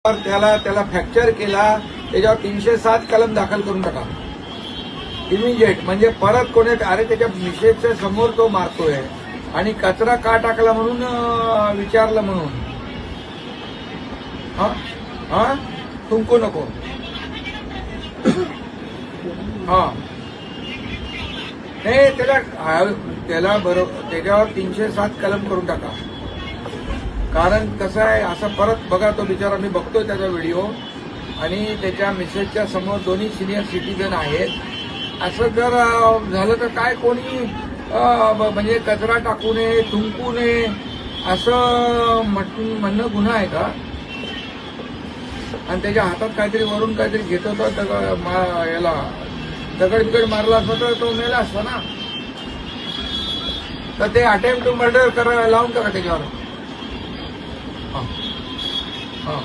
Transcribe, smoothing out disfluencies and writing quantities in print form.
त्याला फ्रॅक्चर केला, त्याच्यावर 307 कलम दाखल करून टाका इमिजिएट. म्हणजे परत कोणी अरे त्याच्या मिसेसच्या समोर तो मारतोय आणि कचरा का टाकला म्हणून विचारलं म्हणून हा तुमको नको हा नाही त्याला बरोबर त्याच्यावर 307 कलम करून टाका. कारण कसं आहे असं परत बघा तो बिचारा मी बघतोय त्याचा व्हिडिओ आणि त्याच्या मिसेसच्या समोर दोन्ही सिनियर सिटीजन आहेत. असं जर झालं तर काय कोणी म्हणजे कचरा टाकू नये थुंकू नये असं म्हणणं गुन्हा आहे का? आणि त्याच्या हातात काहीतरी वरून काहीतरी घेत होता याला दगड बिगड मारला असता तर तो मेला असता ना. तर ते अटेम्प्ट टू मर्डर लावून करा त्याच्यावर. हां